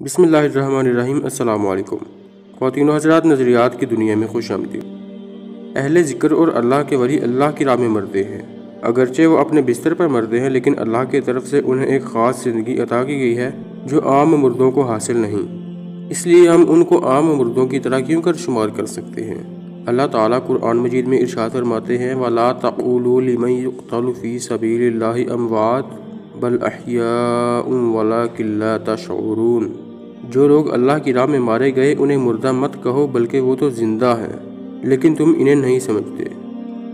بسم اللہ الرحمن الرحیم۔ السلام علیکم خواتین و حضرات، نظریات کی دنیا میں خوش آمدید۔ اہل ذکر اور اللہ کے ولی اللہ کی راہ میں مرتے ہیں، اگرچہ وہ اپنے بستر پر مرتے ہیں، لیکن اللہ کی طرف سے انہیں ایک خاص زندگی عطا کی گئی ہے جو عام مردوں کو حاصل نہیں۔ اس لیے ہم ان کو عام مردوں کی طرح کیوں کر شمار کر سکتے ہیں؟ اللہ تعالیٰ قرآن مجید میں ارشاد فرماتے ہیں وَلَا تَقُولُوا لِمَن يُقْتَلُ فِي سَبِيلِ اللَّهِ أَمْوَاتٌ بَلْ أَحْيَاءٌ وَلَٰكِن لَّا تَشْعُرُونَ۔ جو لوگ اللہ کی راہ میں مارے گئے انہیں مردہ مت کہو، بلکہ وہ تو زندہ ہیں، لیکن تم انہیں نہیں سمجھتے۔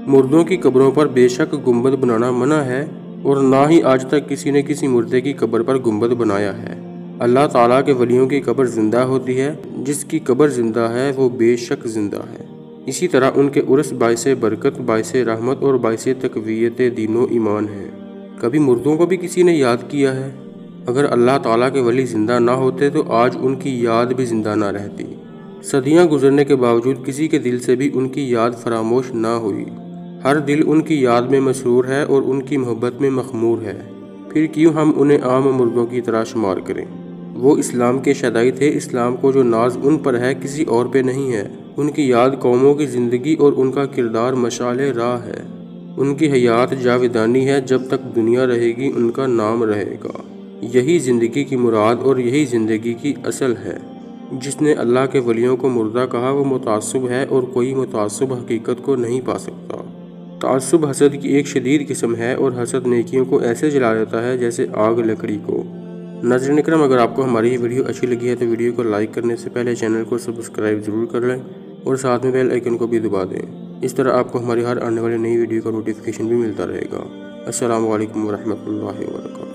مردوں کی قبروں پر بے شک گنبد بنانا منع ہے، اور نہ ہی آج تک کسی نے کسی مردے کی قبر پر گنبد بنایا ہے۔ اللہ تعالیٰ کے ولیوں کی قبر زندہ ہوتی ہے، جس کی قبر زندہ ہے وہ بے شک زندہ ہے۔ اسی طرح ان کے عرس باعث برکت، باعث رحمت اور باعث تقویت دین و ایمان ہے۔ کبھی مردوں کو بھی کسی نے یاد کیا ہے؟ اگر اللہ تعالیٰ کے ولی زندہ نہ ہوتے تو آج ان کی یاد بھی زندہ نہ رہتی۔ صدیاں گزرنے کے باوجود کسی کے دل سے بھی ان کی یاد فراموش نہ ہوئی۔ ہر دل ان کی یاد میں مسرور ہے اور ان کی محبت میں مخمور ہے۔ پھر کیوں ہم انہیں عام مردوں کی طرح شمار کریں؟ وہ اسلام کے شدائی تھے۔ اسلام کو جو ناز ان پر ہے کسی اور پہ نہیں ہے۔ ان کی یاد قوموں کی زندگی اور ان کا کردار مشعل راہ ہے۔ ان کی حیات جاودانی ہے، جب تک دنیا رہے گی ان کا نام رہے گا۔ یہی زندگی کی مراد اور یہی زندگی کی اصل ہے۔ جس نے اللہ کے ولیوں کو مردہ کہا وہ متعصب ہے، اور کوئی متعصب حقیقت کو نہیں پا سکتا۔ تعصب حسد کی ایک شدید قسم ہے، اور حسد نیکیوں کو ایسے جلا دیتا ہے جیسے آگ لکڑی کو۔ ناظرین اکرام، اگر آپ کو ہماری یہ ویڈیو اچھی لگی ہے تو ویڈیو کو لائک کرنے سے پہلے چینل کو سبسکرائب ضرور کر لیں، اور ساتھ میں بیل آئیکن کو بھی دبا دیں۔ اس طرح آپ کو ہماری ہر آنے والی نئی ویڈیو کا نوٹیفیکیشن بھی ملتا رہے گا۔ السلام علیکم ورحمۃ اللہ وبرکاتہ۔